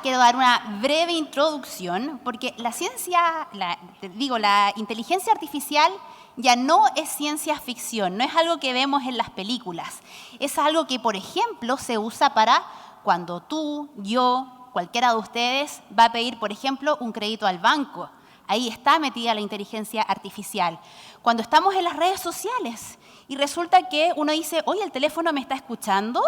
quiero dar una breve introducción, porque la inteligencia artificial ya no es ciencia ficción, no es algo que vemos en las películas. Es algo que, por ejemplo, se usa para cuando tú, yo, cualquiera de ustedes va a pedir, por ejemplo, un crédito al banco. Ahí está metida la inteligencia artificial. Cuando estamos en las redes sociales y resulta que uno dice, oye, ¿el teléfono me está escuchando?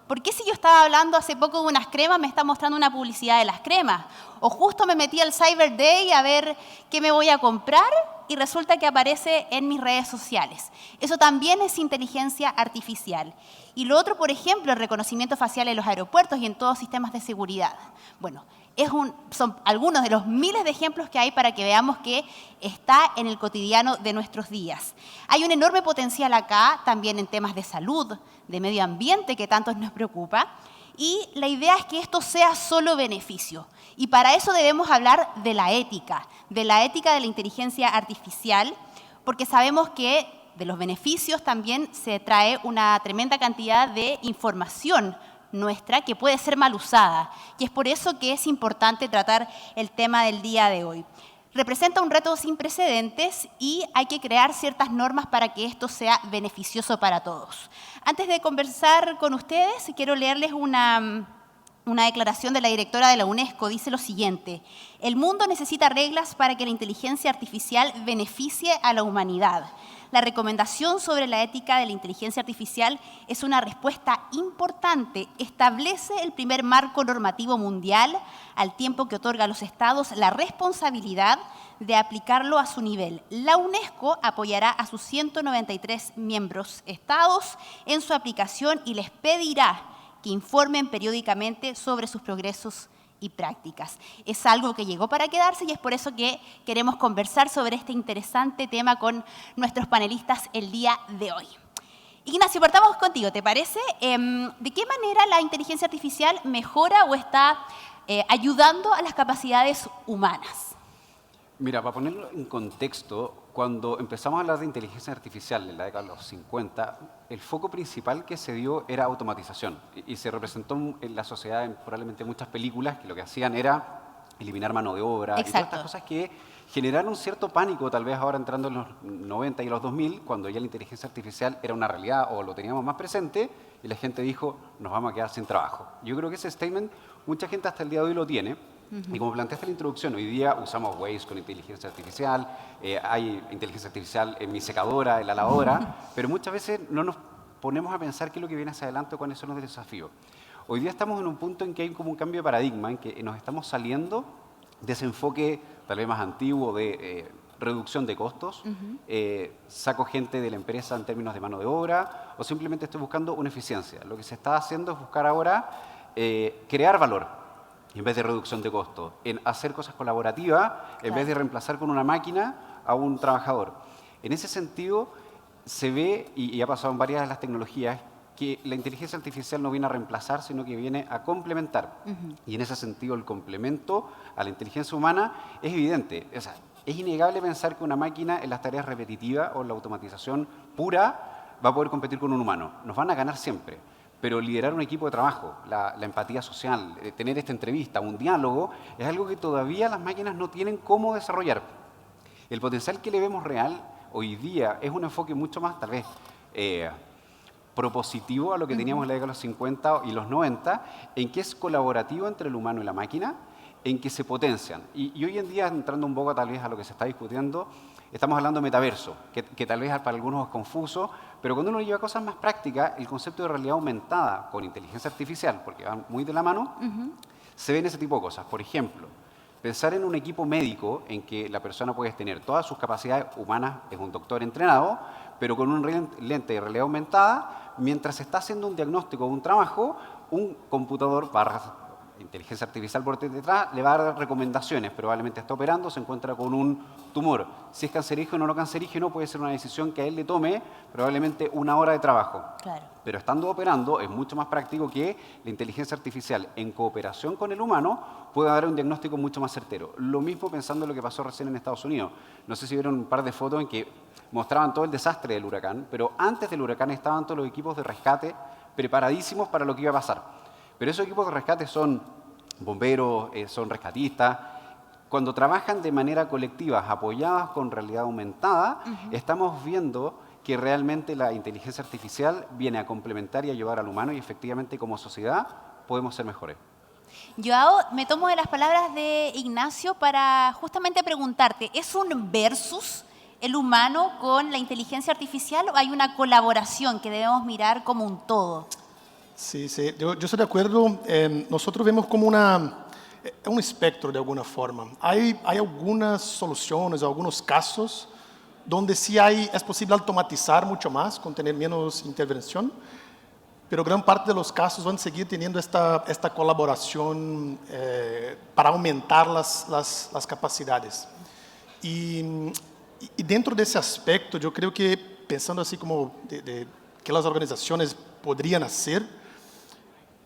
¿Por qué si yo estaba hablando hace poco de unas cremas me está mostrando una publicidad de las cremas? O justo me metí al Cyber Day a ver qué me voy a comprar y resulta que aparece en mis redes sociales. Eso también es inteligencia artificial. Y lo otro, por ejemplo, el reconocimiento facial en los aeropuertos y en todos sistemas de seguridad. Bueno, son algunos de los miles de ejemplos que hay para que veamos que está en el cotidiano de nuestros días. Hay un enorme potencial acá, también en temas de salud, de medio ambiente, que tanto nos preocupa. Y la idea es que esto sea solo beneficio. Y para eso debemos hablar de la ética de la inteligencia artificial, porque sabemos que de los beneficios también se trae una tremenda cantidad de información nuestra que puede ser mal usada. Y es por eso que es importante tratar el tema del día de hoy. Representa un reto sin precedentes y hay que crear ciertas normas para que esto sea beneficioso para todos. Antes de conversar con ustedes, quiero leerles una declaración de la directora de la UNESCO. Dice lo siguiente: el mundo necesita reglas para que la inteligencia artificial beneficie a la humanidad. La recomendación sobre la ética de la inteligencia artificial es una respuesta importante. Establece el primer marco normativo mundial al tiempo que otorga a los estados la responsabilidad de aplicarlo a su nivel. La UNESCO apoyará a sus 193 miembros estados en su aplicación y les pedirá que informen periódicamente sobre sus progresos y prácticas. Es algo que llegó para quedarse y es por eso que queremos conversar sobre este interesante tema con nuestros panelistas el día de hoy. Ignacio, partamos contigo, ¿te parece? ¿De qué manera la inteligencia artificial mejora o está ayudando a las capacidades humanas? Mira, para ponerlo en contexto, cuando empezamos a hablar de inteligencia artificial en la década de los 50, el foco principal que se dio era automatización y se representó en la sociedad en probablemente muchas películas que lo que hacían era eliminar mano de obra. Exacto. Y todas estas cosas que generaron un cierto pánico, tal vez ahora entrando en los 90 y los 2000, cuando ya la inteligencia artificial era una realidad o lo teníamos más presente y la gente dijo, nos vamos a quedar sin trabajo. Yo creo que ese statement mucha gente hasta el día de hoy lo tiene. Y como planteaste en la introducción, hoy día usamos Waze con inteligencia artificial, hay inteligencia artificial en mi secadora, en la lavadora, pero muchas veces no nos ponemos a pensar qué es lo que viene hacia adelante o cuáles son los desafíos. Hoy día estamos en un punto en que hay como un cambio de paradigma, en que nos estamos saliendo de ese enfoque tal vez más antiguo de reducción de costos, saco gente de la empresa en términos de mano de obra o simplemente estoy buscando una eficiencia. Lo que se está haciendo es buscar ahora crear valor. En vez de reducción de costos, en hacer cosas colaborativas, en vez de reemplazar con una máquina a un trabajador. En ese sentido, se ve, y ha pasado en varias de las tecnologías, que la inteligencia artificial no viene a reemplazar, sino que viene a complementar. Y en ese sentido, el complemento a la inteligencia humana es evidente. O sea, es innegable pensar que una máquina en las tareas repetitivas o en la automatización pura va a poder competir con un humano. Nos van a ganar siempre. Pero liderar un equipo de trabajo, la empatía social, tener esta entrevista, un diálogo, es algo que todavía las máquinas no tienen cómo desarrollar. El potencial que le vemos real hoy día es un enfoque mucho más, tal vez, propositivo a lo que teníamos en la década de los 50 y los 90, en que es colaborativo entre el humano y la máquina, en que se potencian. Y hoy en día, entrando un poco tal vez a lo que se está discutiendo, estamos hablando de metaverso, que tal vez para algunos es confuso, pero cuando uno lleva cosas más prácticas, el concepto de realidad aumentada con inteligencia artificial, porque van muy de la mano, se ven ese tipo de cosas. Por ejemplo, pensar en un equipo médico en que la persona puede tener todas sus capacidades humanas, es un doctor entrenado, pero con un lente de realidad aumentada, mientras está haciendo un diagnóstico o un trabajo, un computador inteligencia artificial por detrás le va a dar recomendaciones, probablemente está operando, se encuentra con un tumor. Si es cancerígeno o no cancerígeno, puede ser una decisión que a él le tome probablemente una hora de trabajo. Claro. Pero estando operando es mucho más práctico que la inteligencia artificial en cooperación con el humano pueda dar un diagnóstico mucho más certero. Lo mismo pensando en lo que pasó recién en Estados Unidos. No sé si vieron un par de fotos en que mostraban todo el desastre del huracán, pero antes del huracán estaban todos los equipos de rescate preparadísimos para lo que iba a pasar. Pero esos equipos de rescate son bomberos son rescatistas. Cuando trabajan de manera colectiva, apoyadas con realidad aumentada, estamos viendo que realmente la inteligencia artificial viene a complementar y ayudar al humano y efectivamente como sociedad podemos ser mejores. Joao, me tomo de las palabras de Ignacio para justamente preguntarte, ¿es un versus el humano con la inteligencia artificial o hay una colaboración que debemos mirar como un todo? Sí, sí, yo estoy de acuerdo. Nosotros vemos como un espectro de alguna forma. Hay algunas soluciones, algunos casos donde sí es posible automatizar mucho más, con tener menos intervención, pero gran parte de los casos van a seguir teniendo esta colaboración para aumentar las capacidades. Y dentro de ese aspecto, yo creo que pensando así como de que las organizaciones podrían hacer,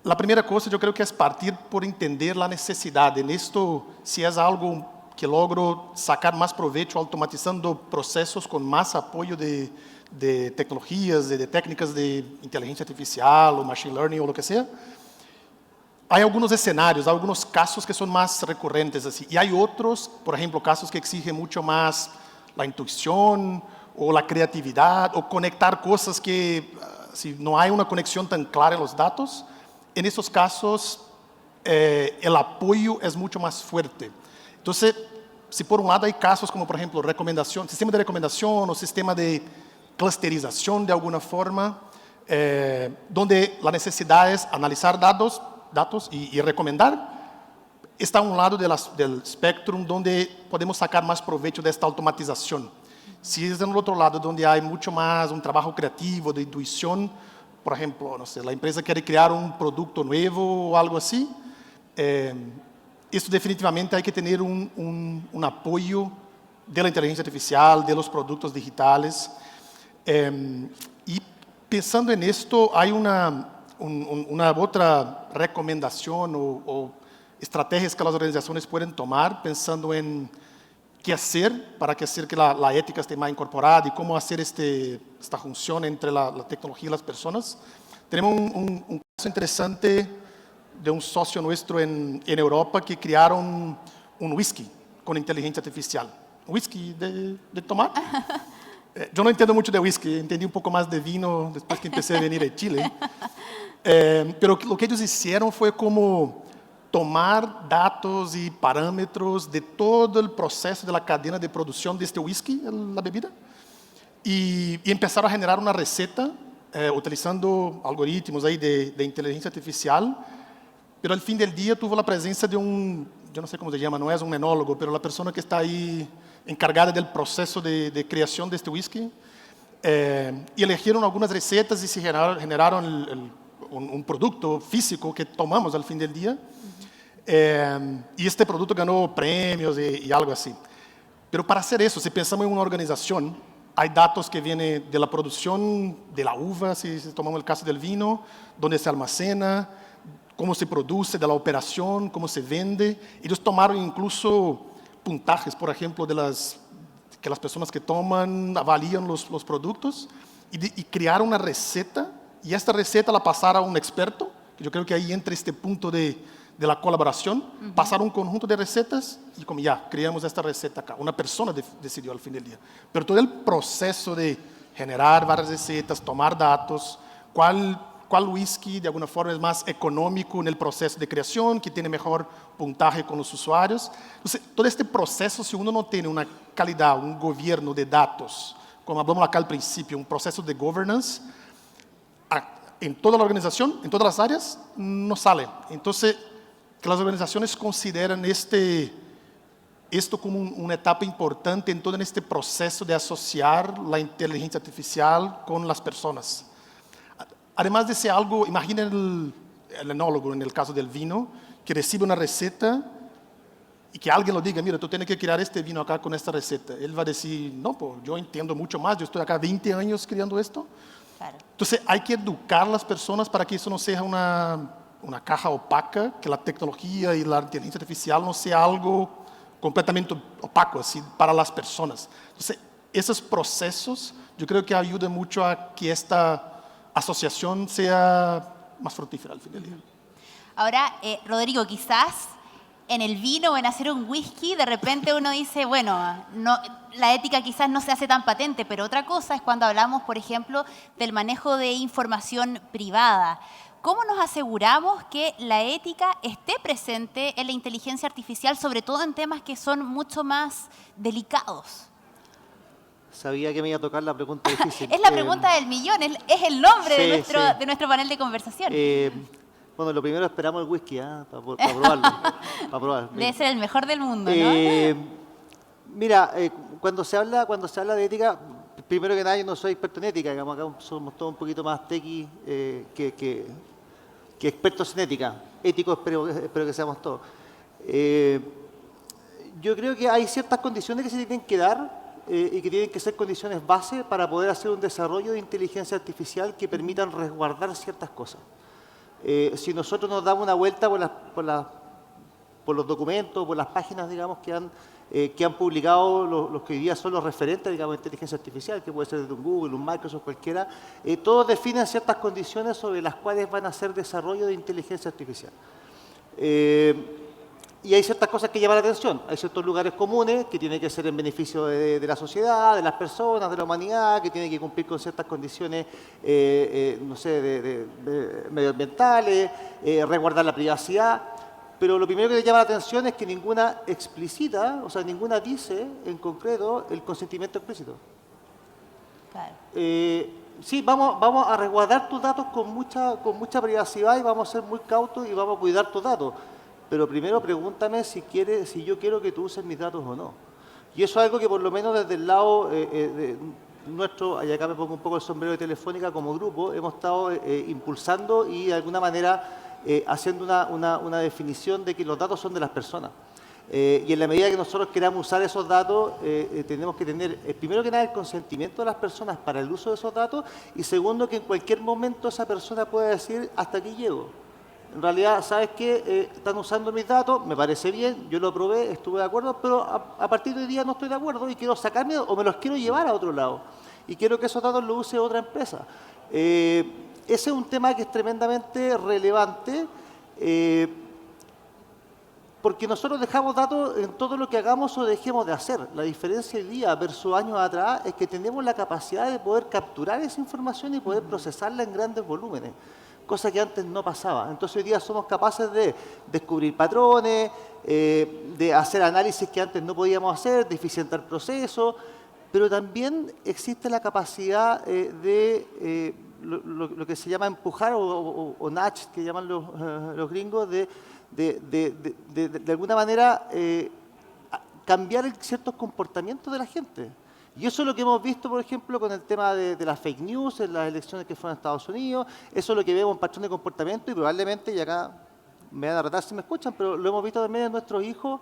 la primera cosa yo creo que es partir por entender la necesidad. En esto, si es algo que logro sacar más provecho automatizando procesos con más apoyo de tecnologías, de técnicas de inteligencia artificial o machine learning o lo que sea, hay algunos escenarios, algunos casos que son más recurrentes así, y hay otros, por ejemplo, casos que exigen mucho más la intuición o la creatividad o conectar cosas que si no hay una conexión tan clara en los datos, en esos casos el apoyo es mucho más fuerte. Entonces, si por un lado hay casos como por ejemplo recomendación, sistema de recomendación o sistema de clusterización de alguna forma, donde la necesidad es analizar datos y recomendar, está a un lado del espectro donde podemos sacar más provecho de esta automatización. Si es en el otro lado donde hay mucho más un trabajo creativo, de intuición, por ejemplo, no sé, la empresa quiere crear un producto nuevo o algo así, esto definitivamente hay que tener un apoyo de la inteligencia artificial, de los productos digitales. Y pensando en esto, hay una otra recomendación o estrategias que las organizaciones pueden tomar pensando en qué hacer para que la ética esté más incorporada y cómo hacer esta función entre la tecnología y las personas. Tenemos un caso interesante de un socio nuestro en Europa que crearon un whisky con inteligencia artificial. Un whisky de tomar. Yo no entiendo mucho de whisky, entendí un poco más de vino después que empecé a venir a Chile. Pero lo que ellos hicieron fue como tomar datos y parámetros de todo el proceso de la cadena de producción de este whisky, la bebida, y empezaron a generar una receta utilizando algoritmos ahí de inteligencia artificial, pero al fin del día tuvo la presencia de yo no sé cómo se llama, no es un enólogo, pero la persona que está ahí encargada del proceso de creación de este whisky, y eligieron algunas recetas y se generaron un producto físico que tomamos al fin del día. Y este producto ganó premios y algo así. Pero para hacer eso, si pensamos en una organización, hay datos que vienen de la producción de la uva, si tomamos el caso del vino, dónde se almacena, cómo se produce, de la operación, cómo se vende. Ellos tomaron incluso puntajes, por ejemplo, que las personas que toman avalían los productos y crearon una receta, y esta receta la pasaron a un experto, que yo creo que ahí entra este punto de la colaboración, pasaron un conjunto de recetas y como ya, creamos esta receta acá. Una persona decidió al fin del día. Pero todo el proceso de generar varias recetas, tomar datos, cuál whisky de alguna forma es más económico en el proceso de creación, que tiene mejor puntaje con los usuarios. Entonces, todo este proceso, si uno no tiene una calidad, un gobierno de datos, como hablamos acá al principio, un proceso de governance, en toda la organización, en todas las áreas, no sale. Entonces, que las organizaciones consideran esto como una etapa importante en todo este proceso de asociar la inteligencia artificial con las personas. Además de ser algo, imaginen el enólogo en el caso del vino, que recibe una receta y que alguien lo diga, mira, tú tienes que crear este vino acá con esta receta. Él va a decir, no, pues yo entiendo mucho más, yo estoy acá 20 años creando esto. Claro. Entonces hay que educar a las personas para que eso no sea una caja opaca, que la tecnología y la inteligencia artificial no sea algo completamente opaco así, para las personas. Entonces, esos procesos yo creo que ayudan mucho a que esta asociación sea más fructífera al fin del día. Ahora, Rodrigo, quizás en el vino o en hacer un whisky, de repente uno dice, bueno, no, la ética quizás no se hace tan patente, pero otra cosa es cuando hablamos, por ejemplo, del manejo de información privada. ¿Cómo nos aseguramos que la ética esté presente en la inteligencia artificial, sobre todo en temas que son mucho más delicados? Sabía que me iba a tocar la pregunta difícil. Es la pregunta del millón, es el nombre sí, de nuestro panel de conversación. Bueno, lo primero esperamos el whisky, para probarlo. Para probar. Debe ser el mejor del mundo, ¿no? Mira, cuando se habla de ética, primero que nada yo no soy experto en ética, digamos, acá somos todos un poquito más tequi que expertos en ética. Éticos espero que seamos todos. Yo creo que hay ciertas condiciones que se tienen que dar y que tienen que ser condiciones base para poder hacer un desarrollo de inteligencia artificial que permitan resguardar ciertas cosas. Si nosotros nos damos una vuelta por los documentos, por las páginas, digamos, que han publicado los que hoy día son los referentes, digamos, de inteligencia artificial, que puede ser de un Google, un Microsoft, cualquiera, todos definen ciertas condiciones sobre las cuales van a hacer desarrollo de inteligencia artificial. Y hay ciertas cosas que llaman la atención. Hay ciertos lugares comunes que tienen que ser en beneficio de la sociedad, de las personas, de la humanidad, que tienen que cumplir con ciertas condiciones, no sé, de medioambientales, resguardar la privacidad. Pero lo primero que llama la atención es que ninguna explicita, o sea, ninguna dice en concreto el consentimiento explícito. Claro. Sí, vamos a resguardar tus datos con mucha privacidad y vamos a ser muy cautos y vamos a cuidar tus datos. Pero primero pregúntame si yo quiero que tú uses mis datos o no. Y eso es algo que por lo menos desde el lado nuestro, y acá me pongo un poco el sombrero de Telefónica como grupo, hemos estado impulsando y de alguna manera haciendo una definición de que los datos son de las personas. Y en la medida que nosotros queramos usar esos datos, tenemos que tener, primero que nada, el consentimiento de las personas para el uso de esos datos y segundo, que en cualquier momento esa persona pueda decir, hasta aquí llego. En realidad, ¿sabes qué? Están usando mis datos, me parece bien, yo lo probé, estuve de acuerdo, pero a partir de hoy día no estoy de acuerdo y quiero sacarme o me los quiero llevar a otro lado. Y quiero que esos datos los use otra empresa. Ese es un tema que es tremendamente relevante porque nosotros dejamos datos en todo lo que hagamos o dejemos de hacer. La diferencia hoy día versus años atrás es que tenemos la capacidad de poder capturar esa información y poder procesarla en grandes volúmenes. Cosa que antes no pasaba. Entonces hoy día somos capaces de descubrir patrones, de hacer análisis que antes no podíamos hacer, de eficientar procesos, pero también existe la capacidad de lo que se llama empujar o nudge, que llaman los gringos, de alguna manera cambiar ciertos comportamientos de la gente. Y eso es lo que hemos visto, por ejemplo, con el tema de las fake news en las elecciones que fueron en Estados Unidos. Eso es lo que vemos en patrón de comportamiento y probablemente, y acá me van a retar si me escuchan, pero lo hemos visto también en nuestros hijos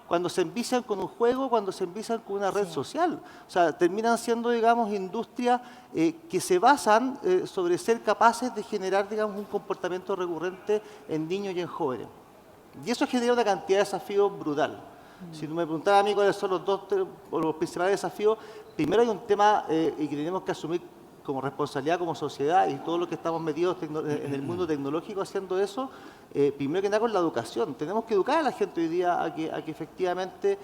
cuando se envician con un juego, cuando se envician con una red social. O sea, terminan siendo, digamos, industrias que se basan sobre ser capaces de generar, digamos, un comportamiento recurrente en niños y en jóvenes. Y eso genera una cantidad de desafíos brutal. Si tú me preguntaras a mí cuáles son los principales desafíos, primero hay un tema y que tenemos que asumir como responsabilidad, como sociedad y todos los que estamos metidos en el mundo tecnológico haciendo eso, primero que nada con la educación. Tenemos que educar a la gente hoy día a que efectivamente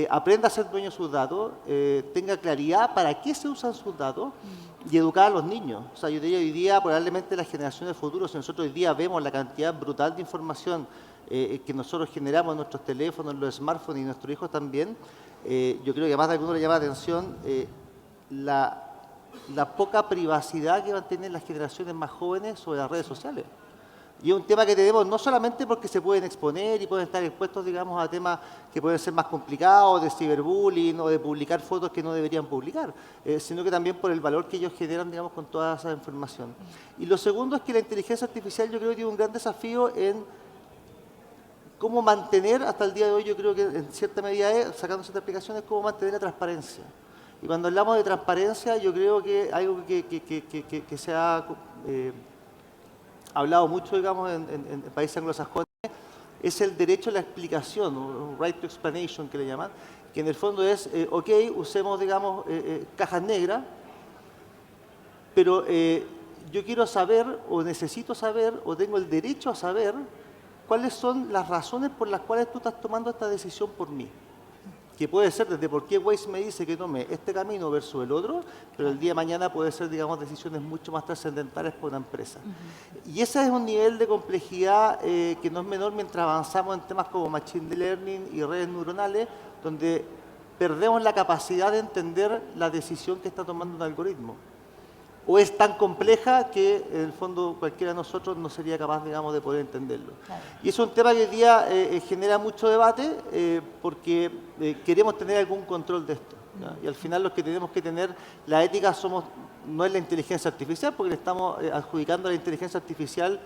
aprenda a ser dueño de sus datos, tenga claridad para qué se usan sus datos y educar a los niños. O sea, yo diría hoy día probablemente las generaciones futuras, si nosotros hoy día vemos la cantidad brutal de información que nosotros generamos en nuestros teléfonos, en los smartphones y nuestros hijos también, yo creo que a más de alguno le llama la atención la poca privacidad que van a tener las generaciones más jóvenes sobre las redes sociales. Y es un tema que tenemos no solamente porque se pueden exponer y pueden estar expuestos, digamos, a temas que pueden ser más complicados, de ciberbullying o de publicar fotos que no deberían publicar, sino que también por el valor que ellos generan, digamos, con toda esa información. Y lo segundo es que la inteligencia artificial yo creo que tiene un gran desafío en cómo mantener, hasta el día de hoy yo creo que en cierta medida sacando ciertas aplicaciones, cómo mantener la transparencia. Y cuando hablamos de transparencia, yo creo que algo que se ha hablado mucho, digamos, en países anglosajones, es el derecho a la explicación, o right to explanation que le llaman, que en el fondo es, ok, usemos, digamos, cajas negras, pero yo quiero saber, o necesito saber, o tengo el derecho a saber, cuáles son las razones por las cuales tú estás tomando esta decisión por mí. Que puede ser desde por qué Waze me dice que tome este camino versus el otro, pero el día de mañana puede ser, digamos, decisiones mucho más trascendentales por una empresa. Y ese es un nivel de complejidad que no es menor mientras avanzamos en temas como Machine Learning y redes neuronales, donde perdemos la capacidad de entender la decisión que está tomando un algoritmo. O es tan compleja que en el fondo cualquiera de nosotros no sería capaz, digamos, de poder entenderlo. Claro. Y es un tema que hoy día genera mucho debate porque queremos tener algún control de esto, ¿ya? Y al final los que tenemos que tener la ética no es la inteligencia artificial, porque le estamos adjudicando a la inteligencia artificial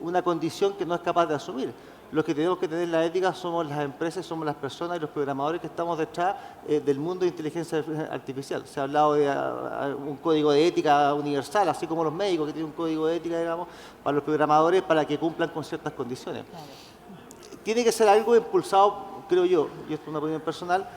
una condición que no es capaz de asumir. Los que tenemos que tener la ética somos las empresas, somos las personas y los programadores que estamos detrás del mundo de inteligencia artificial. Se ha hablado de un código de ética universal, así como los médicos que tienen un código de ética, digamos, para los programadores para que cumplan con ciertas condiciones. Claro. Tiene que ser algo impulsado, creo yo, y esto es una opinión personal,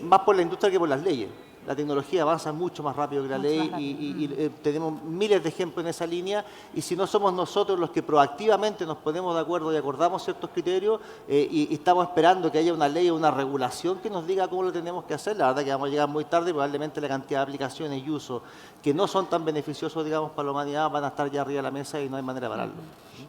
más por la industria que por las leyes. La tecnología avanza mucho más rápido que la ley y tenemos miles de ejemplos en esa línea, y si no somos nosotros los que proactivamente nos ponemos de acuerdo y acordamos ciertos criterios y estamos esperando que haya una ley o una regulación que nos diga cómo lo tenemos que hacer, la verdad que vamos a llegar muy tarde y probablemente la cantidad de aplicaciones y usos que no son tan beneficiosos, digamos, para la humanidad van a estar ya arriba de la mesa y no hay manera de pararlo.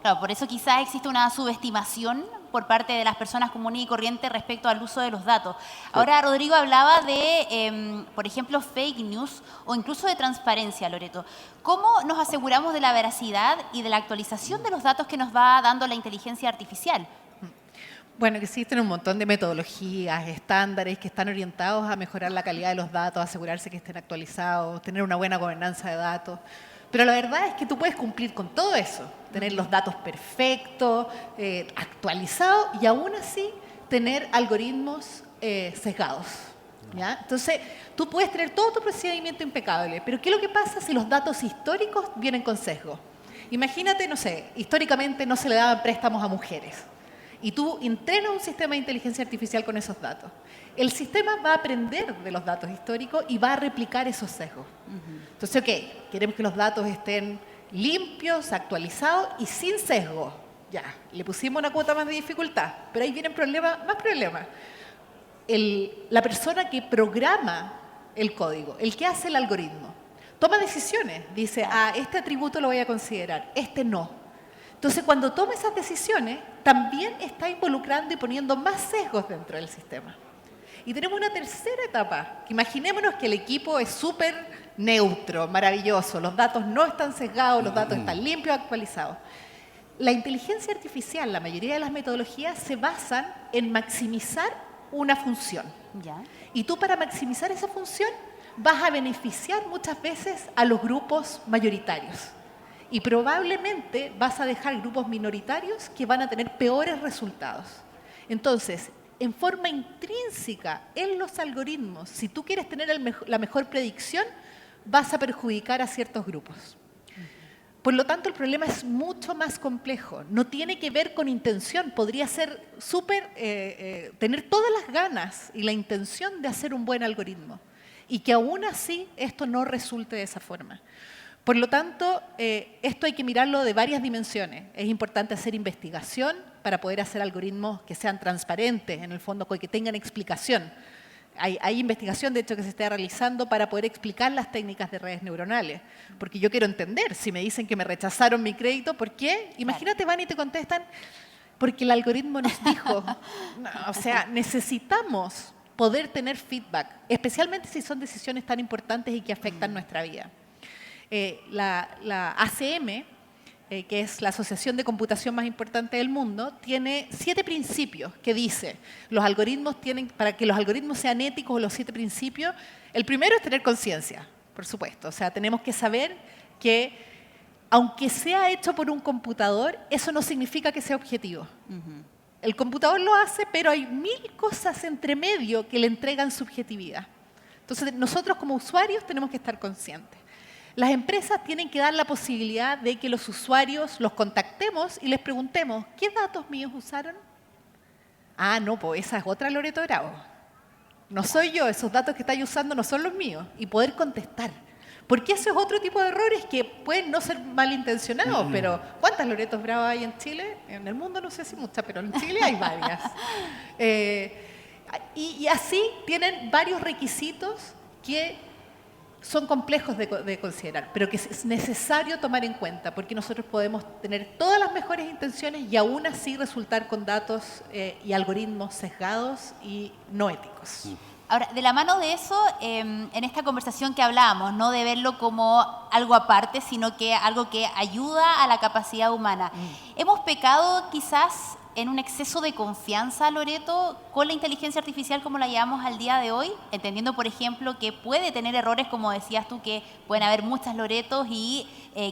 Claro, por eso quizás existe una subestimación por parte de las personas comunes y corrientes respecto al uso de los datos. Ahora, Rodrigo hablaba de, por ejemplo, fake news o incluso de transparencia, Loreto. ¿Cómo nos aseguramos de la veracidad y de la actualización de los datos que nos va dando la inteligencia artificial? Bueno, que existen un montón de metodologías, estándares que están orientados a mejorar la calidad de los datos, asegurarse que estén actualizados, tener una buena gobernanza de datos. Pero la verdad es que tú puedes cumplir con todo eso, tener los datos perfectos, actualizados y aún así tener algoritmos sesgados, ¿ya? Entonces, tú puedes tener todo tu procedimiento impecable, pero ¿qué es lo que pasa si los datos históricos vienen con sesgo? Imagínate, no sé, históricamente no se le daban préstamos a mujeres. Y tú entrenas un sistema de inteligencia artificial con esos datos. El sistema va a aprender de los datos históricos y va a replicar esos sesgos. Entonces, ok, queremos que los datos estén limpios, actualizados y sin sesgo. Ya, le pusimos una cuota más de dificultad, pero ahí vienen más problemas. La persona que programa el código, el que hace el algoritmo, toma decisiones. Dice, este atributo lo voy a considerar, este no. Entonces, cuando toma esas decisiones, también está involucrando y poniendo más sesgos dentro del sistema. Y tenemos una tercera etapa, que imaginémonos que el equipo es súper neutro, maravilloso, los datos no están sesgados, los datos están limpios, actualizados. La inteligencia artificial, la mayoría de las metodologías se basan en maximizar una función. ¿Ya? Y tú para maximizar esa función vas a beneficiar muchas veces a los grupos mayoritarios. Y probablemente vas a dejar grupos minoritarios que van a tener peores resultados. Entonces, en forma intrínseca en los algoritmos, si tú quieres tener la mejor predicción, vas a perjudicar a ciertos grupos. Por lo tanto, el problema es mucho más complejo. No tiene que ver con intención. Podría ser tener todas las ganas y la intención de hacer un buen algoritmo. Y que aún así esto no resulte de esa forma. Por lo tanto, esto hay que mirarlo de varias dimensiones. Es importante hacer investigación para poder hacer algoritmos que sean transparentes, en el fondo, que tengan explicación. Hay investigación, de hecho, que se está realizando para poder explicar las técnicas de redes neuronales. Porque yo quiero entender, si me dicen que me rechazaron mi crédito, ¿por qué? Imagínate, van y te contestan, porque el algoritmo nos dijo. No, o sea, necesitamos poder tener feedback, especialmente si son decisiones tan importantes y que afectan nuestra vida. La ACM, que es la asociación de computación más importante del mundo, tiene 7 principios que dice, para que los algoritmos sean éticos, los 7 principios, el primero es tener conciencia, por supuesto. O sea, tenemos que saber que, aunque sea hecho por un computador, eso no significa que sea objetivo. El computador lo hace, pero hay 1000 cosas entre medio que le entregan subjetividad. Entonces, nosotros como usuarios tenemos que estar conscientes. Las empresas tienen que dar la posibilidad de que los usuarios los contactemos y les preguntemos, ¿qué datos míos usaron? Ah, no, pues esa es otra Loreto Bravo. No soy yo, esos datos que estáis usando no son los míos. Y poder contestar. Porque eso es otro tipo de errores que pueden no ser malintencionados, pero ¿cuántas Loretos Bravas hay en Chile? En el mundo no sé si muchas, pero en Chile hay varias. Y así tienen varios requisitos que son complejos de considerar, pero que es necesario tomar en cuenta, porque nosotros podemos tener todas las mejores intenciones y aún así resultar con datos y algoritmos sesgados y no éticos. Ahora, de la mano de eso, en esta conversación que hablábamos, no de verlo como algo aparte, sino que algo que ayuda a la capacidad humana. ¿Hemos pecado quizás en un exceso de confianza, Loreto, con la inteligencia artificial como la llevamos al día de hoy? Entendiendo, por ejemplo, que puede tener errores, como decías tú, que pueden haber muchas Loretos y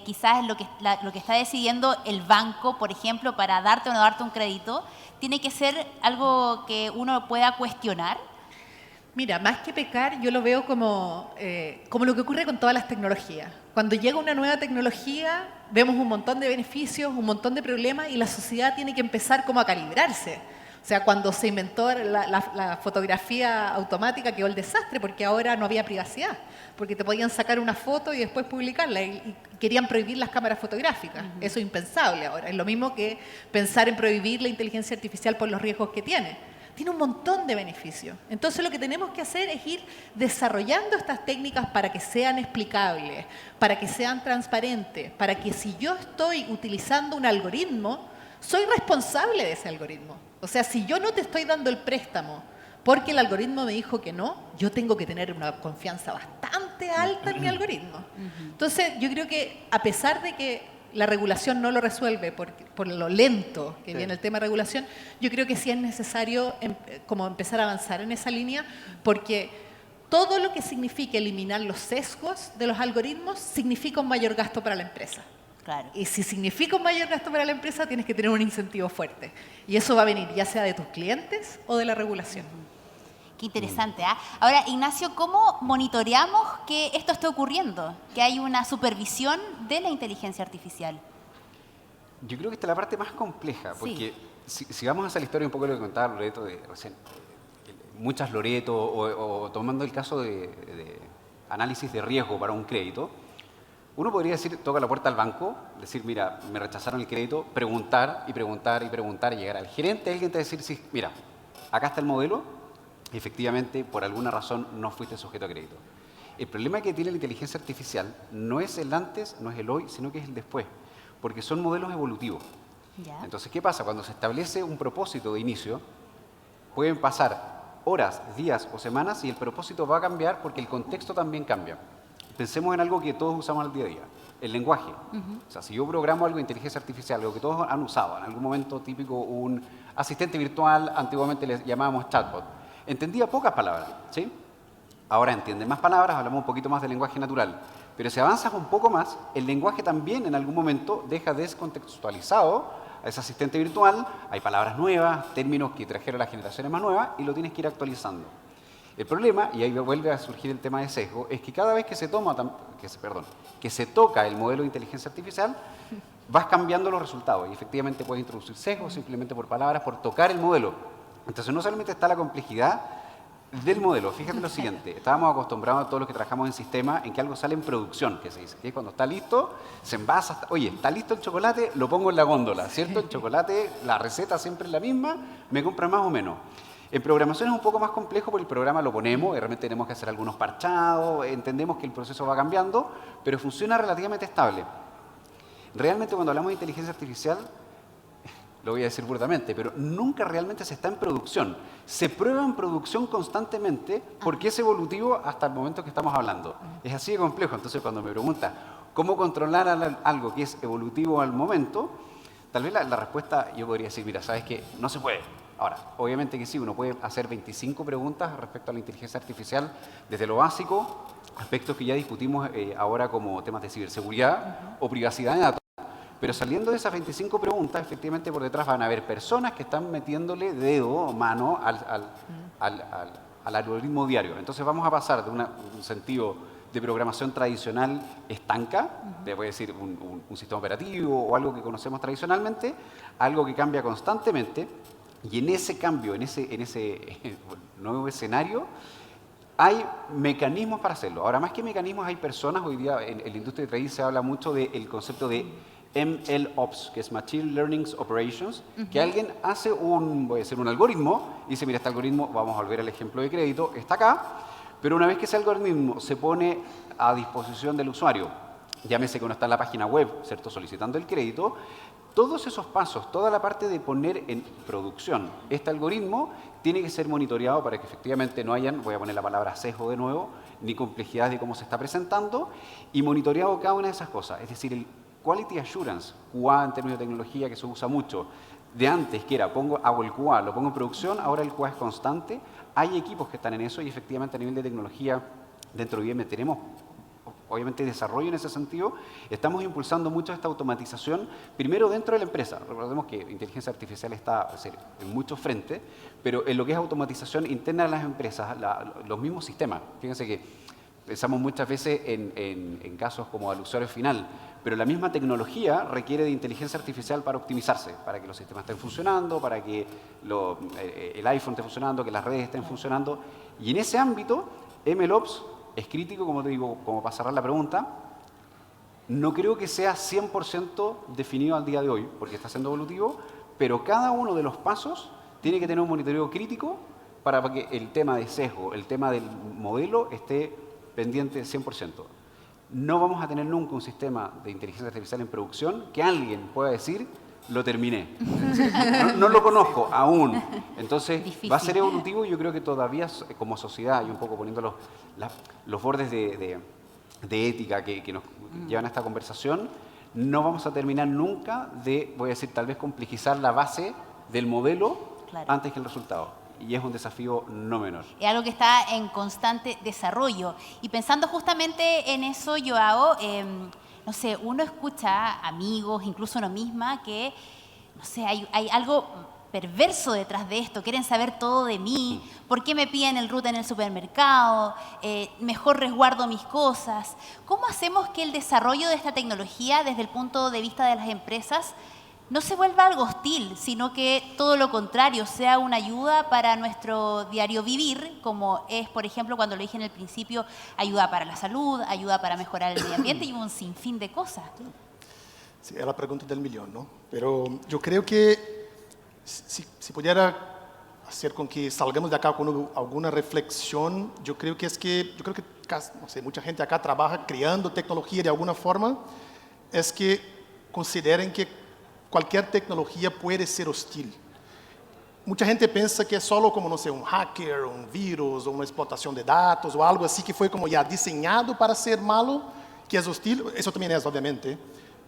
quizás lo que está decidiendo el banco, por ejemplo, para darte o no darte un crédito, tiene que ser algo que uno pueda cuestionar. Mira, más que pecar, yo lo veo como lo que ocurre con todas las tecnologías. Cuando llega una nueva tecnología, vemos un montón de beneficios, un montón de problemas y la sociedad tiene que empezar como a calibrarse. O sea, cuando se inventó la fotografía automática quedó el desastre porque ahora no había privacidad, porque te podían sacar una foto y después publicarla y querían prohibir las cámaras fotográficas. Eso es impensable ahora. Es lo mismo que pensar en prohibir la inteligencia artificial por los riesgos que tiene. Tiene un montón de beneficios. Entonces lo que tenemos que hacer es ir desarrollando estas técnicas para que sean explicables, para que sean transparentes, para que si yo estoy utilizando un algoritmo, soy responsable de ese algoritmo. O sea, si yo no te estoy dando el préstamo porque el algoritmo me dijo que no, yo tengo que tener una confianza bastante alta en mi algoritmo. Entonces yo creo que a pesar de que la regulación no lo resuelve por lo lento que viene el tema de regulación, yo creo que sí es necesario como empezar a avanzar en esa línea, porque todo lo que signifique eliminar los sesgos de los algoritmos significa un mayor gasto para la empresa. Claro. Y si significa un mayor gasto para la empresa, tienes que tener un incentivo fuerte. Y eso va a venir ya sea de tus clientes o de la regulación. Qué interesante, ¿ah? Ahora, Ignacio, ¿cómo monitoreamos que esto esté ocurriendo? Que hay una supervisión de la inteligencia artificial. Yo creo que esta es la parte más compleja, porque si vamos a hacer la historia un poco de lo que contaba Loreto de recién, muchas Loreto, o tomando el caso de análisis de riesgo para un crédito, uno podría decir, toca la puerta al banco, decir, mira, me rechazaron el crédito, preguntar y preguntar y preguntar, y llegar al gerente, alguien te va a decir, sí, mira, acá está el modelo, efectivamente, por alguna razón no fuiste sujeto a crédito. El problema que tiene la inteligencia artificial no es el antes, no es el hoy, sino que es el después, porque son modelos evolutivos. ¿Ya? Entonces, ¿qué pasa? Cuando se establece un propósito de inicio, pueden pasar horas, días o semanas y el propósito va a cambiar porque el contexto también cambia. Pensemos en algo que todos usamos al día a día, el lenguaje. O sea, si yo programo algo de inteligencia artificial, algo que todos han usado, en algún momento típico un asistente virtual, antiguamente le llamábamos chatbot, entendía pocas palabras, ¿sí? Ahora entiende más palabras, hablamos un poquito más del lenguaje natural. Pero si avanzas un poco más, el lenguaje también en algún momento deja descontextualizado a ese asistente virtual. Hay palabras nuevas, términos que trajeron las generaciones más nuevas y lo tienes que ir actualizando. El problema, y ahí vuelve a surgir el tema de sesgo, es que cada vez que se toca el modelo de inteligencia artificial, vas cambiando los resultados y efectivamente puedes introducir sesgos simplemente por palabras, por tocar el modelo. Entonces no solamente está la complejidad del modelo, fíjate lo siguiente, estábamos acostumbrados a todos los que trabajamos en sistema en que algo sale en producción, que se dice, que cuando está listo, se envasa, oye, está listo el chocolate, lo pongo en la góndola, ¿cierto? El chocolate, la receta siempre es la misma, me compra más o menos. En programación es un poco más complejo porque el programa lo ponemos, y realmente tenemos que hacer algunos parchados, entendemos que el proceso va cambiando, pero funciona relativamente estable. Realmente cuando hablamos de inteligencia artificial, lo voy a decir burdamente, pero nunca realmente se está en producción. Se prueba en producción constantemente porque es evolutivo hasta el momento que estamos hablando. Es así de complejo. Entonces, cuando me pregunta cómo controlar algo que es evolutivo al momento, tal vez la respuesta yo podría decir, mira, ¿sabes qué? No se puede. Ahora, obviamente que sí, uno puede hacer 25 preguntas respecto a la inteligencia artificial, desde lo básico, aspectos que ya discutimos ahora como temas de ciberseguridad o privacidad de datos. Pero saliendo de esas 25 preguntas, efectivamente por detrás van a haber personas que están metiéndole dedo o mano al algoritmo diario. Entonces vamos a pasar de un sentido de programación tradicional estanca, te voy a decir un sistema operativo o algo que conocemos tradicionalmente, a algo que cambia constantemente, y en ese cambio, en ese nuevo escenario, hay mecanismos para hacerlo. Ahora, más que mecanismos, hay personas. Hoy día en la industria de trading se habla mucho del concepto de MLOps, que es Machine Learning Operations, que alguien hace voy a hacer un algoritmo, y dice, mira, este algoritmo, vamos a volver al ejemplo de crédito, está acá, pero una vez que ese algoritmo se pone a disposición del usuario, llámese que uno está en la página web, ¿cierto?, solicitando el crédito, todos esos pasos, toda la parte de poner en producción este algoritmo, tiene que ser monitoreado para que efectivamente no hayan, voy a poner la palabra sesgo de nuevo, ni complejidad de cómo se está presentando, y monitoreado cada una de esas cosas. Es decir, el Quality Assurance, QA en términos de tecnología que se usa mucho, de antes que era, hago el QA, lo pongo en producción, ahora el QA es constante. Hay equipos que están en eso y efectivamente a nivel de tecnología dentro de IBM tenemos obviamente desarrollo en ese sentido. Estamos impulsando mucho esta automatización, primero dentro de la empresa. Recordemos que inteligencia artificial está en muchos frentes, pero en lo que es automatización interna de las empresas, los mismos sistemas. Fíjense que pensamos muchas veces en casos como al usuario final, pero la misma tecnología requiere de inteligencia artificial para optimizarse, para que los sistemas estén funcionando, para que el iPhone esté funcionando, que las redes estén funcionando. Y en ese ámbito, MLOps es crítico, como te digo, como para cerrar la pregunta. No creo que sea 100% definido al día de hoy, porque está siendo evolutivo, pero cada uno de los pasos tiene que tener un monitoreo crítico para que el tema de sesgo, el tema del modelo esté pendiente 100%. No vamos a tener nunca un sistema de inteligencia artificial en producción que alguien pueda decir, lo terminé. No lo conozco aún. Entonces, Difícil. va a ser evolutivo y yo creo que todavía como sociedad, y un poco poniendo los bordes de ética que nos llevan a esta conversación, no vamos a terminar nunca de, voy a decir, tal vez complejizar la base del modelo Claro. antes que el resultado. Y es un desafío no menor. Es algo que está en constante desarrollo. Y pensando justamente en eso, Joao, no sé, uno escucha amigos, incluso uno misma, que, no sé, hay algo perverso detrás de esto. Quieren saber todo de mí, por qué me piden el root en el supermercado, mejor resguardo mis cosas. ¿Cómo hacemos que el desarrollo de esta tecnología, desde el punto de vista de las empresas, no se vuelva algo hostil, sino que todo lo contrario, sea una ayuda para nuestro diario vivir, como es, por ejemplo, cuando lo dije en el principio, ayuda para la salud, ayuda para mejorar el medio ambiente y un sinfín de cosas? Sí, es la pregunta del millón, ¿no? Pero yo creo que si pudiera hacer con que salgamos de acá con alguna reflexión, yo creo que no sé, mucha gente acá trabaja creando tecnología de alguna forma, es que consideren que cualquier tecnología puede ser hostil. Mucha gente piensa que es solo como, no sé, un hacker, un virus, o una explotación de datos, o algo así que fue como ya diseñado para ser malo, que es hostil. Eso también es, obviamente.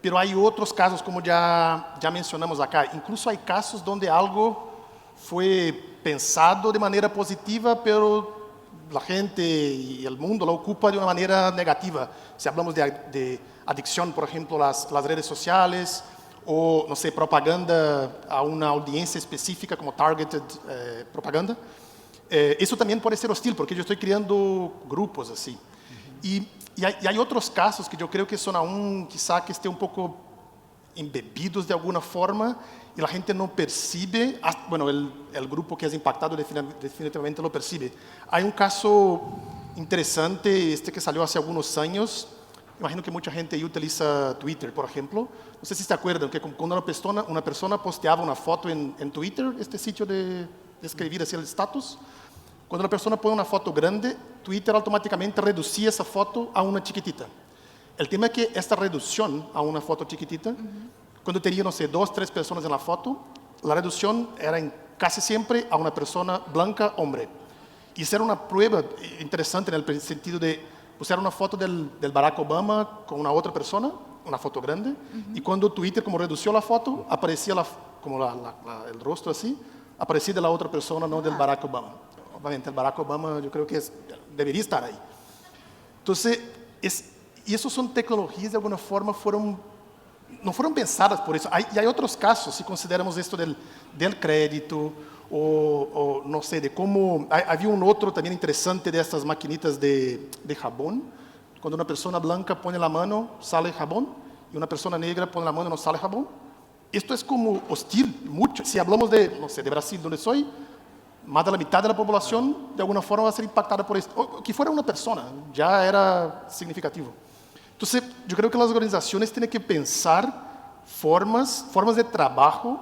Pero hay otros casos, como ya mencionamos acá. Incluso hay casos donde algo fue pensado de manera positiva, pero la gente y el mundo lo ocupa de una manera negativa. Si hablamos de adicción, por ejemplo, las redes sociales, o, no sé, propaganda a una audiencia específica como targeted propaganda. Eso también puede ser hostil, porque yo estoy creando grupos así. Y hay otros casos que yo creo que son aún, quizá que estén un poco embebidos de alguna forma y la gente no percibe, bueno, el grupo que es impactado definitivamente lo percibe. Hay un caso interesante, que salió hace algunos años. Imagino que mucha gente ahí utiliza Twitter, por ejemplo. No sé si se acuerdan que cuando una persona posteaba una foto en Twitter, este sitio de escribir así el status, cuando la persona pone una foto grande, Twitter automáticamente reducía esa foto a una chiquitita. El tema es que esta reducción a una foto chiquitita, cuando tenía, no sé, 2, 3 personas en la foto, la reducción era casi siempre a una persona blanca, hombre. Y esa era una prueba interesante en el sentido de pusieron una foto del Barack Obama con una otra persona, una foto grande, y cuando Twitter como redució la foto, aparecía el rostro así, aparecía de la otra persona, no del Barack Obama. Obviamente el Barack Obama yo creo que debería estar ahí. Entonces, y eso son tecnologías de alguna forma no fueron pensadas por eso. Y hay otros casos, si consideramos esto del crédito, o no sé, de cómo... Había un otro también interesante de estas maquinitas de jabón. Cuando una persona blanca pone la mano, sale jabón, y una persona negra pone la mano, no sale jabón. Esto es como hostil, mucho. Si hablamos de, no sé, de Brasil, donde soy, más de la mitad de la población de alguna forma va a ser impactada por esto. O que fuera una persona, ya era significativo. Entonces, yo creo que las organizaciones tienen que pensar formas de trabajo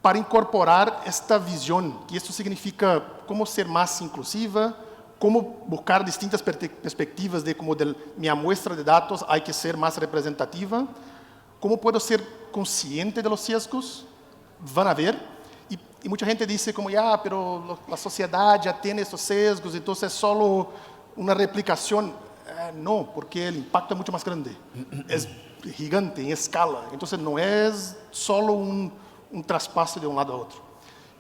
para incorporar esta visión, que esto significa cómo ser más inclusiva, cómo buscar distintas perspectivas de cómo mi muestra de datos hay que ser más representativa, cómo puedo ser consciente de los sesgos, van a ver, y mucha gente dice como, ya, pero la sociedad ya tiene estos sesgos, entonces es solo una replicación. No, porque el impacto es mucho más grande, es gigante en escala, entonces no es solo un traspaso de un lado a otro.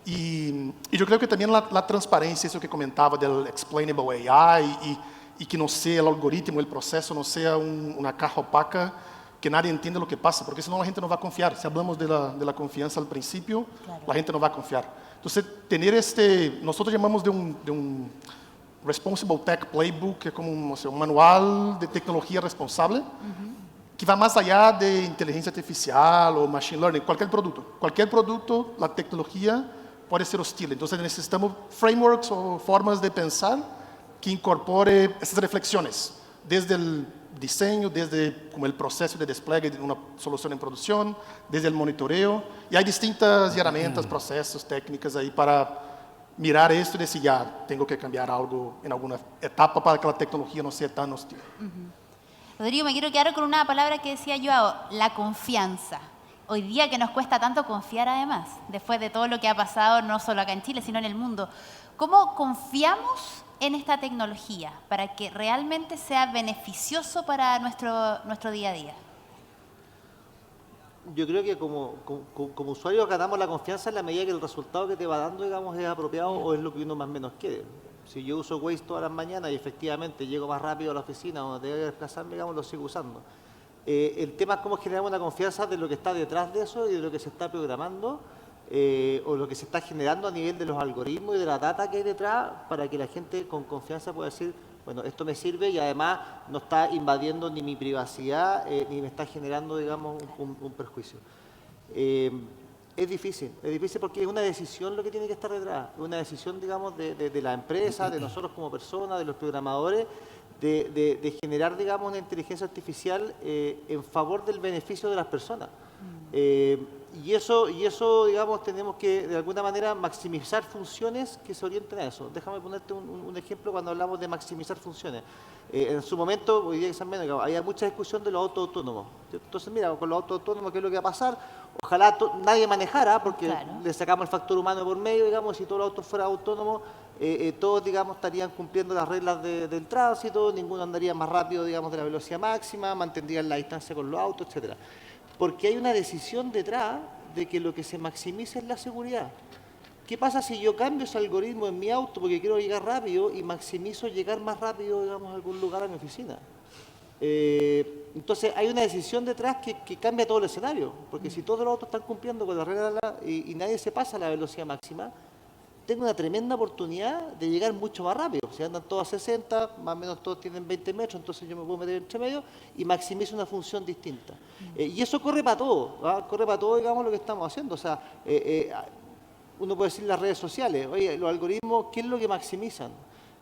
Y yo creo que también la transparencia, eso que comentaba del explainable AI, y que no sea el algoritmo, el proceso, no sea una caja opaca, que nadie entiende lo que pasa, porque senão la gente no va a confiar. Si hablamos de la confianza al principio, claro, la gente no va a confiar. Entonces, tener nosotros llamamos de un Responsible Tech Playbook, que es como un manual de tecnología responsable, que va más allá de inteligencia artificial o machine learning, cualquier producto, la tecnología puede ser hostil. Entonces necesitamos frameworks o formas de pensar que incorpore esas reflexiones, desde el diseño, desde como el proceso de despliegue de una solución en producción, desde el monitoreo, y hay distintas herramientas, procesos, técnicas ahí para mirar esto y decir, ya, tengo que cambiar algo en alguna etapa para que la tecnología no sea tan hostil. Rodrigo, me quiero quedar con una palabra que decía Joao, la confianza. Hoy día que nos cuesta tanto confiar además, después de todo lo que ha pasado, no solo acá en Chile, sino en el mundo. ¿Cómo confiamos en esta tecnología para que realmente sea beneficioso para nuestro día a día? Yo creo que como usuarios ganamos la confianza en la medida que el resultado que te va dando, digamos, es apropiado o es lo que uno más o menos quiere. Si yo uso Waze todas las mañanas y efectivamente llego más rápido a la oficina donde tengo que desplazarme, digamos, lo sigo usando. El tema es cómo generamos una confianza de lo que está detrás de eso y de lo que se está programando o lo que se está generando a nivel de los algoritmos y de la data que hay detrás para que la gente con confianza pueda decir, bueno, esto me sirve y además no está invadiendo ni mi privacidad ni me está generando, digamos, un perjuicio. Es difícil porque es una decisión lo que tiene que estar detrás, una decisión, digamos, de la empresa, de nosotros como personas, de los programadores, de generar, digamos, una inteligencia artificial en favor del beneficio de las personas. Y eso, digamos, tenemos que, de alguna manera, maximizar funciones que se orienten a eso. Déjame ponerte un ejemplo cuando hablamos de maximizar funciones. En su momento, hoy día quizás menos, había mucha discusión de los autos autónomos. Entonces, mira, con los autos autónomos, ¿qué es lo que va a pasar? Ojalá nadie manejara, porque claro, le sacamos el factor humano por medio, digamos, si todos los autos fueran autónomos, todos, digamos, estarían cumpliendo las reglas del tránsito, ninguno andaría más rápido, digamos, de la velocidad máxima, mantendrían la distancia con los autos, etcétera. Porque hay una decisión detrás de que lo que se maximiza es la seguridad. ¿Qué pasa si yo cambio ese algoritmo en mi auto porque quiero llegar rápido y maximizo llegar más rápido, digamos, a algún lugar a mi oficina? Entonces hay una decisión detrás que cambia todo el escenario, porque si todos los autos están cumpliendo con la regla y nadie se pasa a la velocidad máxima, tengo una tremenda oportunidad de llegar mucho más rápido. Si andan todos a 60, más o menos todos tienen 20 metros, entonces yo me puedo meter entre medio y maximizo una función distinta. Y eso corre para todo, ¿verdad? Corre para todo, digamos, lo que estamos haciendo. O sea, uno puede decir las redes sociales, oye, los algoritmos, ¿qué es lo que maximizan?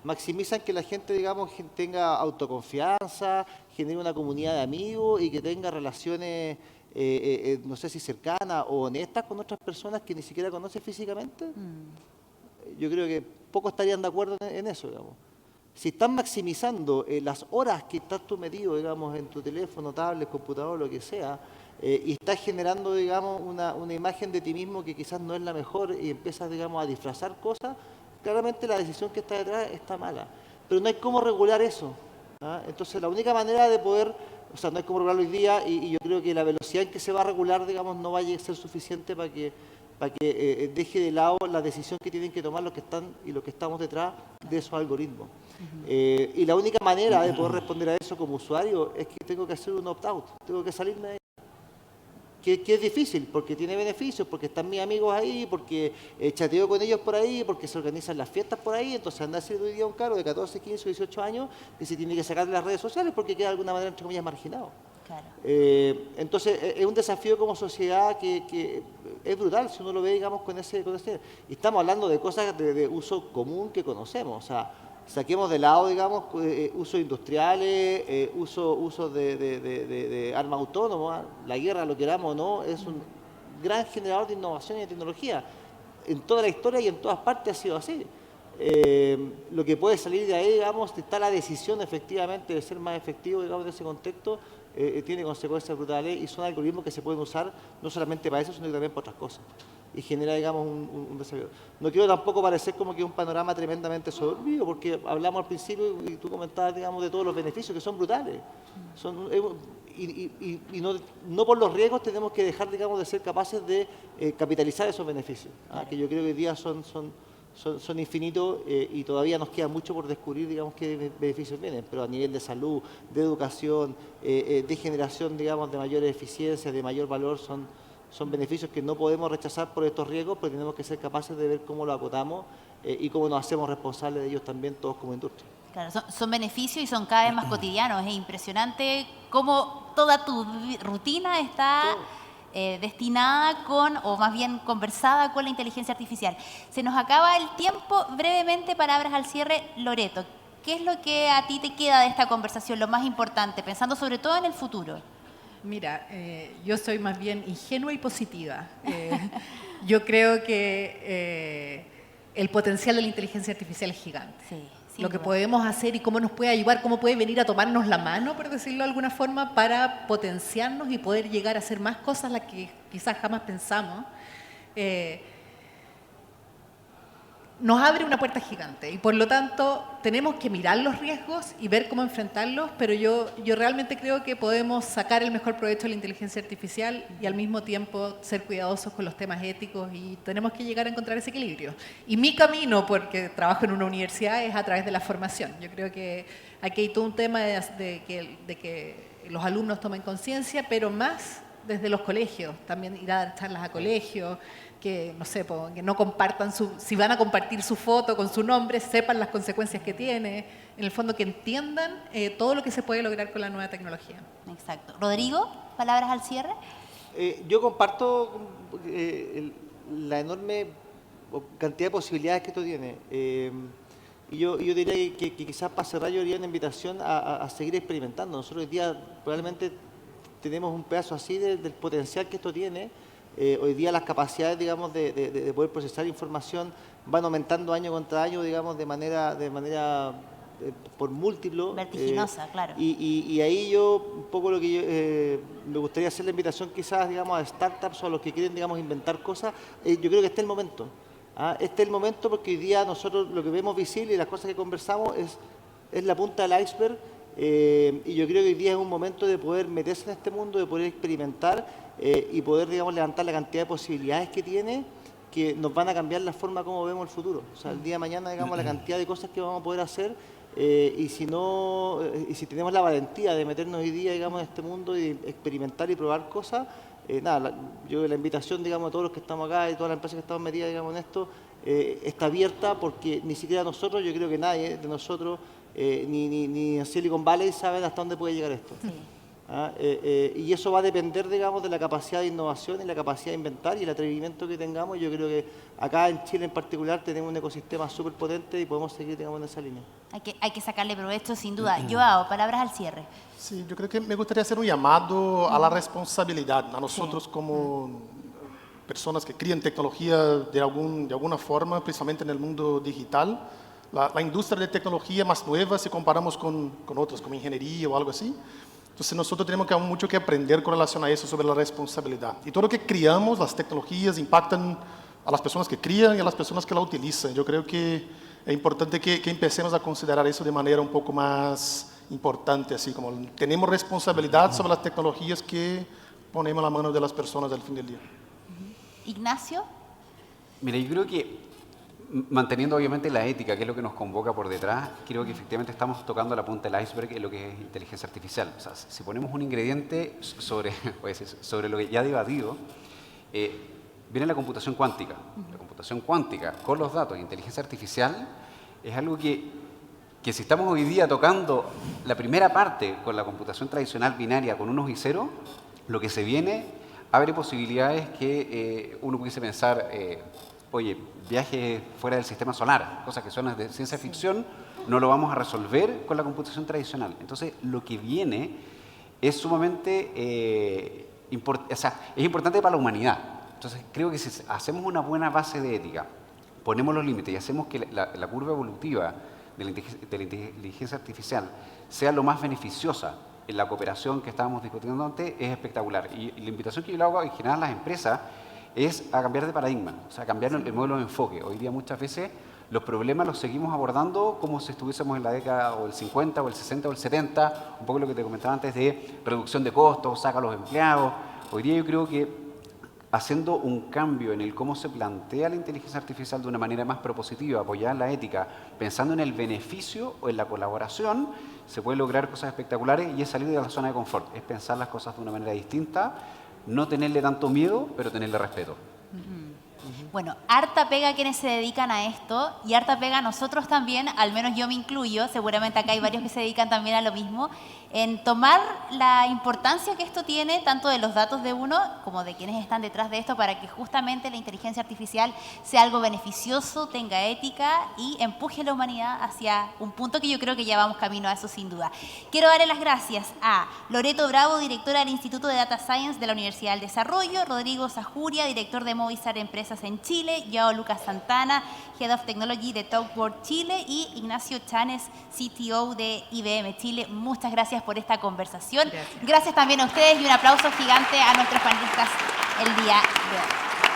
Maximizan que la gente, digamos, tenga autoconfianza, genere una comunidad de amigos y que tenga relaciones, no sé si cercanas o honestas con otras personas que ni siquiera conoce físicamente. Yo creo que pocos estarían de acuerdo en eso, digamos. Si están maximizando las horas que estás tú metido, digamos, en tu teléfono, tablet, computador, lo que sea, y estás generando, digamos, una imagen de ti mismo que quizás no es la mejor y empiezas, digamos, a disfrazar cosas, claramente la decisión que está detrás está mala. Pero no hay cómo regular eso, ¿ah? Entonces, la única manera de poder, o sea, no hay cómo regularlo hoy día y yo creo que la velocidad en que se va a regular, digamos, no va a ser suficiente para que deje de lado la decisión que tienen que tomar los que están y los que estamos detrás de esos algoritmos. Y la única manera de poder responder a eso como usuario es que tengo que hacer un opt-out, tengo que salirme de ahí. Que es difícil, porque tiene beneficios, porque están mis amigos ahí, porque chateo con ellos por ahí, porque se organizan las fiestas por ahí, entonces anda a ser hoy día un caro de 14, 15, 18 años que se tiene que sacar de las redes sociales porque queda de alguna manera, entre comillas, marginado. Claro. Entonces, es un desafío como sociedad que es brutal si uno lo ve, digamos, con ese. Y estamos hablando de cosas de uso común que conocemos. O sea, saquemos de lado, digamos, usos industriales, uso de armas autónomas. La guerra, lo queramos o no, es un gran generador de innovación y de tecnología. En toda la historia y en todas partes ha sido así. Lo que puede salir de ahí, digamos, está la decisión efectivamente de ser más efectivo, digamos, en ese contexto, tiene consecuencias brutales y son algoritmos que se pueden usar no solamente para eso, sino también para otras cosas. Y genera, digamos, un desafío. No quiero tampoco parecer como que es un panorama tremendamente soberbio, porque hablamos al principio y tú comentabas, digamos, de todos los beneficios que son brutales. Y no por los riesgos tenemos que dejar, digamos, de ser capaces de capitalizar esos beneficios, que yo creo que hoy día son infinitos y todavía nos queda mucho por descubrir, digamos, qué beneficios vienen, pero a nivel de salud, de educación, de generación, digamos, de mayor eficiencia, de mayor valor, son beneficios que no podemos rechazar por estos riesgos, pero tenemos que ser capaces de ver cómo lo acotamos y cómo nos hacemos responsables de ellos también todos como industria. Claro, son beneficios y son cada vez más cotidianos. Es impresionante cómo toda tu rutina está destinada con, o más bien conversada con la inteligencia artificial. Se nos acaba el tiempo. Brevemente, palabras al cierre. Loreto, ¿qué es lo que a ti te queda de esta conversación, lo más importante, pensando sobre todo en el futuro? Mira, yo soy más bien ingenua y positiva. Yo creo que el potencial de la inteligencia artificial es gigante. Sí, lo que podemos hacer y cómo nos puede ayudar, cómo puede venir a tomarnos la mano, por decirlo de alguna forma, para potenciarnos y poder llegar a hacer más cosas las que quizás jamás pensamos. Nos abre una puerta gigante y por lo tanto tenemos que mirar los riesgos y ver cómo enfrentarlos, pero yo realmente creo que podemos sacar el mejor provecho de la inteligencia artificial y al mismo tiempo ser cuidadosos con los temas éticos y tenemos que llegar a encontrar ese equilibrio. Y mi camino, porque trabajo en una universidad, es a través de la formación. Yo creo que aquí hay todo un tema de que los alumnos tomen conciencia, pero más desde los colegios, también ir a dar charlas a colegios, que no sé, que no compartan si van a compartir su foto con su nombre, sepan las consecuencias que tiene, en el fondo que entiendan todo lo que se puede lograr con la nueva tecnología. Exacto. Rodrigo, palabras al cierre. Yo comparto la enorme cantidad de posibilidades que esto tiene. Y yo diría que quizás para cerrar yo haría una invitación a seguir experimentando. Nosotros hoy día probablemente tenemos un pedazo así del potencial que esto tiene. Hoy día las capacidades, digamos, de poder procesar información van aumentando año contra año, digamos, de manera por múltiplo. Vertiginosa, claro. Y ahí yo, un poco lo que me gustaría hacer la invitación quizás, digamos, a startups o a los que quieren, digamos, inventar cosas, yo creo que este es el momento. Este es el momento porque hoy día nosotros lo que vemos visible y las cosas que conversamos es la punta del iceberg. Y yo creo que hoy día es un momento de poder meterse en este mundo, de poder experimentar y poder, digamos, levantar la cantidad de posibilidades que tiene, que nos van a cambiar la forma como vemos el futuro. O sea, el día de mañana, digamos, la cantidad de cosas que vamos a poder hacer y si tenemos la valentía de meternos hoy día, digamos, en este mundo y experimentar y probar cosas, yo la invitación, digamos, a todos los que estamos acá y todas las empresas que estamos metidas, digamos, en esto, está abierta porque ni siquiera nosotros, yo creo que nadie de nosotros, ni en Silicon Valley saben hasta dónde puede llegar esto. Sí. Y eso va a depender, digamos, de la capacidad de innovación y la capacidad de inventar y el atrevimiento que tengamos. Yo creo que acá en Chile en particular tenemos un ecosistema súper potente y podemos seguir, digamos, en esa línea. Hay que sacarle provecho, sin duda. Joao, palabras al cierre. Sí, yo creo que me gustaría hacer un llamado a la responsabilidad, a nosotros como personas que crían tecnología de alguna forma, principalmente en el mundo digital. La industria de tecnología más nueva, si comparamos con otras, como ingeniería o algo así. Entonces nosotros tenemos mucho que aprender con relación a eso, sobre la responsabilidad. Y todo lo que criamos, las tecnologías, impactan a las personas que crían y a las personas que la utilizan. Yo creo que es importante que empecemos a considerar eso de manera un poco más importante, así como tenemos responsabilidad sobre las tecnologías que ponemos en la mano de las personas al fin del día. Ignacio. Mira, yo creo que manteniendo obviamente la ética, que es lo que nos convoca por detrás, creo que efectivamente estamos tocando la punta del iceberg en lo que es inteligencia artificial. O sea, si ponemos un ingrediente sobre lo que ya debatido, viene la computación cuántica. La computación cuántica con los datos de inteligencia artificial es algo que que si estamos hoy día tocando la primera parte con la computación tradicional binaria con unos y ceros, lo que se viene abre posibilidades que uno pudiese pensar, oye, viajes fuera del sistema solar, cosas que son de ciencia ficción, no lo vamos a resolver con la computación tradicional. Entonces, lo que viene es sumamente es importante para la humanidad. Entonces, creo que si hacemos una buena base de ética, ponemos los límites y hacemos que la curva evolutiva de la inteligencia artificial sea lo más beneficiosa en la cooperación que estábamos discutiendo antes, es espectacular. Y la invitación que yo le hago en general a las empresas es a cambiar de paradigma, o sea, cambiar el modelo de enfoque. Hoy día muchas veces los problemas los seguimos abordando como si estuviésemos en la década o el 50 o el 60 o el 70, un poco lo que te comentaba antes de reducción de costos, saca a los empleados. Hoy día yo creo que haciendo un cambio en el cómo se plantea la inteligencia artificial de una manera más propositiva, apoyada en la ética, pensando en el beneficio o en la colaboración, se pueden lograr cosas espectaculares y es salir de la zona de confort, es pensar las cosas de una manera distinta, no tenerle tanto miedo, pero tenerle respeto. Bueno, harta pega a quienes se dedican a esto y harta pega a nosotros también, al menos yo me incluyo, seguramente acá hay varios que se dedican también a lo mismo, en tomar la importancia que esto tiene, tanto de los datos de uno como de quienes están detrás de esto, para que justamente la inteligencia artificial sea algo beneficioso, tenga ética y empuje a la humanidad hacia un punto que yo creo que ya vamos camino a eso sin duda. Quiero darle las gracias a Loreto Bravo, directora del Instituto de Data Science de la Universidad del Desarrollo, Rodrigo Sajuria, director de Movistar Empresas en Chile, Joao Lucas Santana, Head of Technology de Talkboard Chile y Ignacio Chanes, CTO de IBM Chile. Muchas gracias por esta conversación. Gracias también a ustedes y un aplauso gigante a nuestros panelistas el día de hoy.